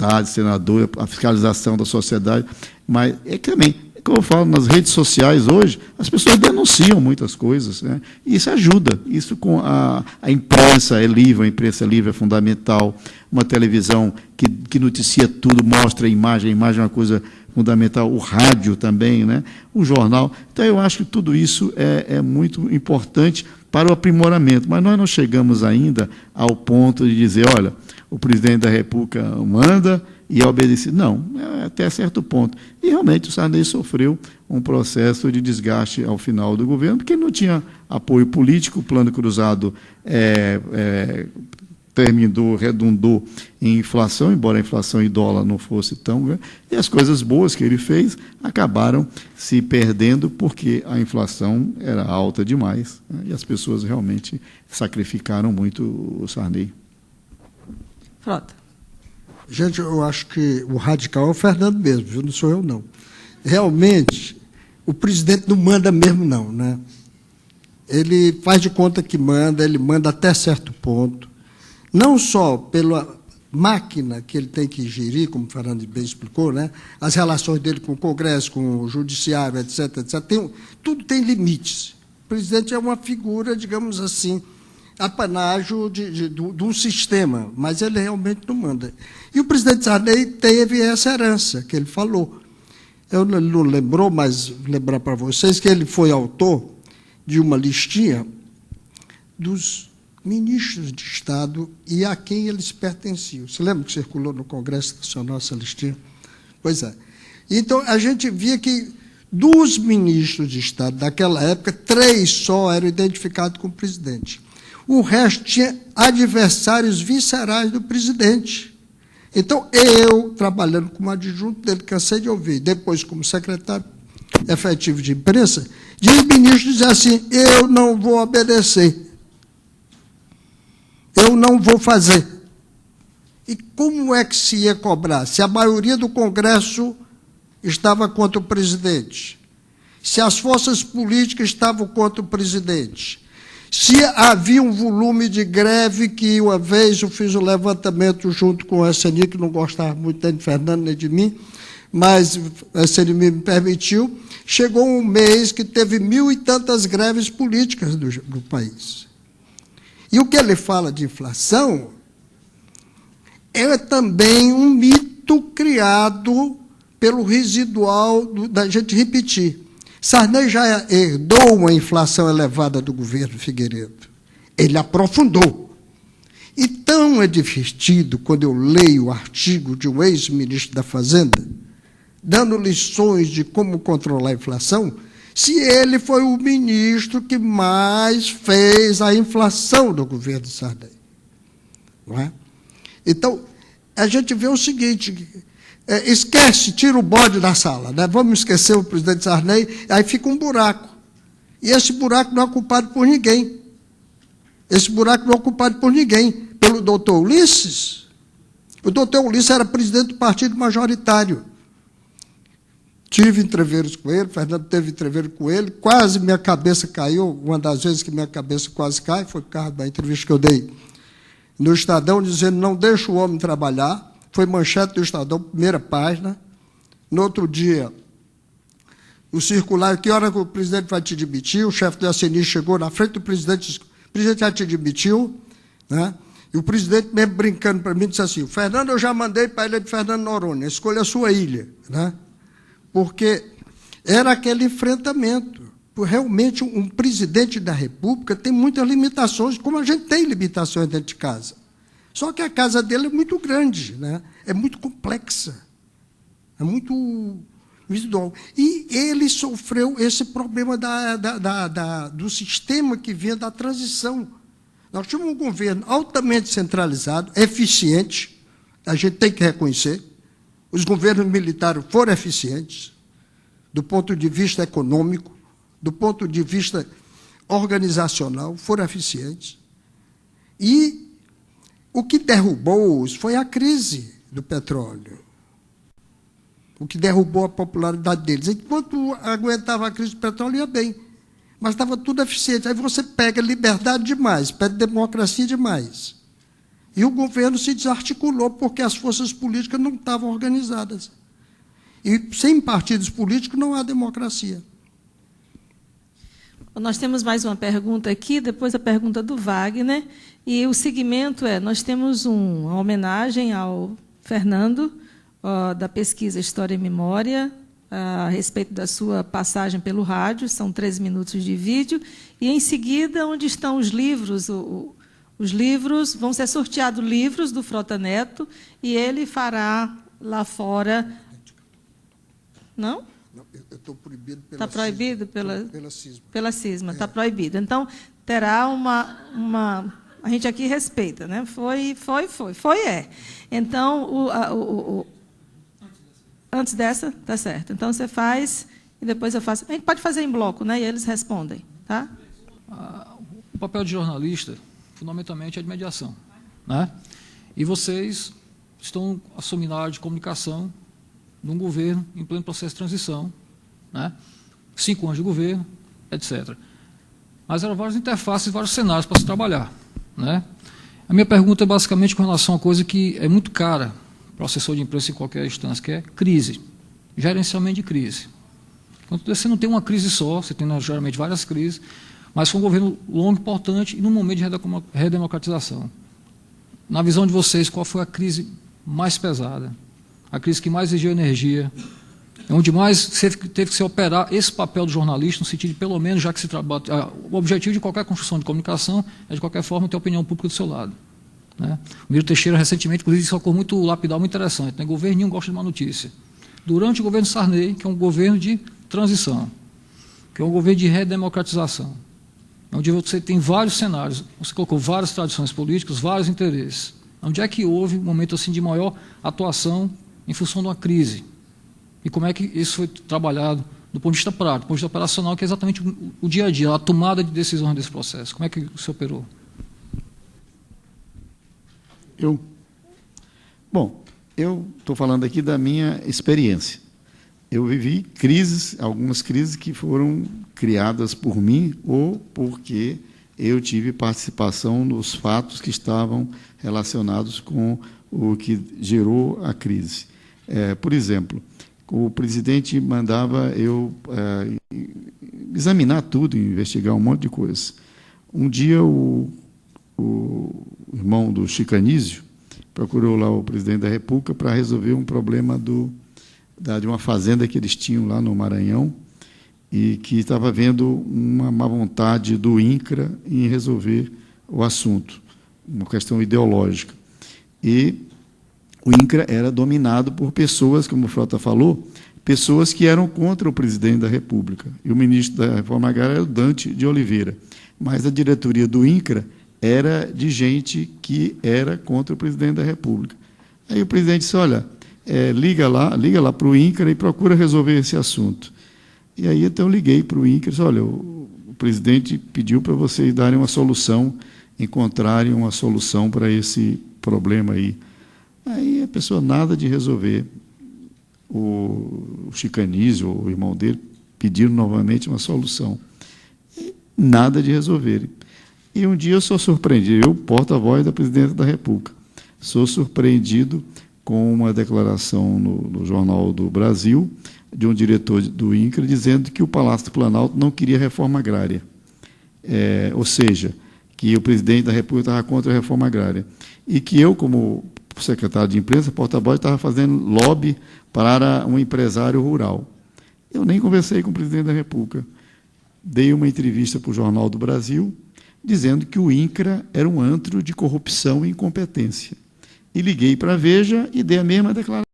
deputado, senador, a fiscalização da sociedade, mas é que também, como eu falo, nas redes sociais hoje, as pessoas denunciam muitas coisas, né? E isso ajuda. Isso com a imprensa é livre, a imprensa livre é fundamental. Uma televisão que noticia tudo, mostra a imagem é uma coisa fundamental. O rádio também, né? O jornal. Então, eu acho que tudo isso é muito importante para o aprimoramento. Mas nós não chegamos ainda ao ponto de dizer, olha, o presidente da República manda e é obedecido. Não, até certo ponto. E, realmente, o Sarney sofreu um processo de desgaste ao final do governo, porque ele não tinha apoio político, o plano cruzado redundou em inflação, embora a inflação em dólar não fosse tão grande, e as coisas boas que ele fez acabaram se perdendo porque a inflação era alta demais, né? E as pessoas realmente sacrificaram muito o Sarney. Frota. Gente, eu acho que o radical é o Fernando mesmo, viu? Não sou eu, não. Realmente, o presidente não manda mesmo, não, né? Ele faz de conta que manda, ele manda até certo ponto, não só pela máquina que ele tem que gerir, como o Fernando bem explicou, né? As relações dele com o Congresso, com o Judiciário, etc., etc. Tudo tem limites. O presidente é uma figura, digamos assim, apanágio de um sistema, mas ele realmente não manda. E o presidente Sarney teve essa herança que ele falou. Eu não lembrou, mas vou lembrar para vocês que ele foi autor de uma listinha dos ministros de Estado e a quem eles pertenciam. Você lembra que circulou no Congresso Nacional essa listinha? Pois é. Então, a gente via que dos ministros de Estado daquela época, 3 só eram identificados com o presidente. O resto tinha adversários viscerais do presidente. Então, eu, trabalhando como adjunto dele, cansei de ouvir, depois como secretário efetivo de imprensa, de ministros dizer assim, eu não vou obedecer, eu não vou fazer. E como é que se ia cobrar? Se a maioria do Congresso estava contra o presidente, se as forças políticas estavam contra o presidente, se havia um volume de greve que, uma vez, eu fiz um levantamento junto com a SNI, que não gostava muito nem de Fernando nem de mim, mas a SNI me permitiu, chegou um mês que teve 1.000 e tantas greves políticas do país. E o que ele fala de inflação é também um mito criado pelo residual da gente repetir. Sarney já herdou uma inflação elevada do governo Figueiredo. Ele aprofundou. E tão é divertido quando eu leio o artigo de um ex-ministro da Fazenda, dando lições de como controlar a inflação, se ele foi o ministro que mais fez a inflação do governo Sarney. Não é? Então, a gente vê o seguinte, esquece, tira o bode da sala, né? Vamos esquecer o presidente Sarney, aí fica um buraco. E esse buraco não é ocupado por ninguém. Esse buraco não é ocupado por ninguém. Pelo doutor Ulisses. O doutor Ulisses era presidente do partido majoritário. Tive entreveiros com ele, Fernando teve entreveiro com ele, quase minha cabeça caiu, uma das vezes que minha cabeça quase cai, foi por causa da entrevista que eu dei no Estadão, dizendo, não deixa o homem trabalhar, foi manchete do Estadão, primeira página. No outro dia, o circular, que hora que o presidente vai te demitir? O chefe da CNI chegou na frente do presidente, disse, o presidente já te demitiu, né? E o presidente, mesmo brincando para mim, disse assim, o Fernando eu já mandei para a ilha de Fernando Noronha, escolha a sua ilha, né? Porque era aquele enfrentamento. Realmente, um presidente da República tem muitas limitações, como a gente tem limitações dentro de casa. Só que a casa dele é muito grande, né? É muito complexa, é muito visual. E ele sofreu esse problema do sistema que vinha da transição. Nós tínhamos um governo altamente centralizado, eficiente, a gente tem que reconhecer. Os governos militares foram eficientes, do ponto de vista econômico, do ponto de vista organizacional, foram eficientes. E o que derrubou-os foi a crise do petróleo. O que derrubou a popularidade deles. Enquanto aguentava a crise do petróleo, ia bem. Mas estava tudo eficiente. Aí você pega liberdade demais, pede democracia demais. E o governo se desarticulou porque as forças políticas não estavam organizadas. E sem partidos políticos não há democracia. Nós temos mais uma pergunta aqui, depois a pergunta do Wagner, e o segmento nós temos uma homenagem ao Fernando, da pesquisa História e Memória, a respeito da sua passagem pelo rádio, são 13 minutos de vídeo, e, em seguida, onde estão os livros, os livros, vão ser sorteados livros do Frota Neto, e ele fará lá fora... Não? Eu estou proibido pela Está proibido pela CISMA. Pela CISMA, está proibido. Então, terá uma... A gente aqui respeita, né? Foi. Então, antes dessa, está certo. Então, você faz e depois eu faço. A gente pode fazer em bloco, né? E eles respondem, tá? O papel de jornalista, fundamentalmente, é de mediação, né? E vocês estão assumindo a área de comunicação de um governo em pleno processo de transição, né? 5 anos de governo, etc. Mas eram várias interfaces, vários cenários para se trabalhar, né? A minha pergunta é basicamente com relação a uma coisa que é muito cara para o assessor de imprensa em qualquer instância, que é crise, gerenciamento de crise. Então, você não tem uma crise só, você tem geralmente várias crises, mas foi um governo longo, importante e num momento de redemocratização. Na visão de vocês, qual foi a crise mais pesada? A crise que mais exigiu energia, onde mais teve que se operar esse papel do jornalista, no sentido de, pelo menos, já que se trabalha... O objetivo de qualquer construção de comunicação é, de qualquer forma, ter a opinião pública do seu lado, né? O Miro Teixeira, recentemente, inclusive, disse uma coisa muito lapidar, muito interessante, né? Governo nenhum gosta de má notícia. Durante o governo Sarney, que é um governo de transição, que é um governo de redemocratização, onde você tem vários cenários, você colocou várias tradições políticas, vários interesses. Onde é que houve um momento assim de maior atuação em função de uma crise? E como é que isso foi trabalhado do ponto de vista prático, do ponto de vista operacional, que é exatamente o dia a dia, a tomada de decisões desse processo? Como é que você operou? Bom, eu estou falando aqui da minha experiência. Eu vivi crises, algumas crises que foram criadas por mim ou porque eu tive participação nos fatos que estavam relacionados com o que gerou a crise. Por exemplo, o presidente mandava eu examinar tudo, investigar um monte de coisa. Um dia, o irmão do Chicanísio procurou lá o presidente da República para resolver um problema de uma fazenda que eles tinham lá no Maranhão e que estava havendo uma má vontade do INCRA em resolver o assunto, uma questão ideológica. E o INCRA era dominado por pessoas, como o Frota falou, pessoas que eram contra o presidente da República. E o ministro da Reforma Agrária era o Dante de Oliveira. Mas a diretoria do INCRA era de gente que era contra o presidente da República. Aí o presidente disse, olha, liga lá para o INCRA e procura resolver esse assunto. E aí, então, eu liguei para o INCRA e disse, olha, o presidente pediu para vocês darem uma solução, encontrarem uma solução para esse problema aí. Aí a pessoa nada de resolver. O Chicanísio, o irmão dele, pediram novamente uma solução. E nada de resolver. E um dia eu sou surpreendido, eu, porta-voz da presidenta da República, sou surpreendido com uma declaração no Jornal do Brasil, de um diretor do INCRA, dizendo que o Palácio do Planalto não queria reforma agrária. Ou seja, que o presidente da República estava contra a reforma agrária. E que eu, como secretário de imprensa, porta-voz, estava fazendo lobby para um empresário rural. Eu nem conversei com o presidente da República. Dei uma entrevista para o Jornal do Brasil, dizendo que o INCRA era um antro de corrupção e incompetência. E liguei para a Veja e dei a mesma declaração.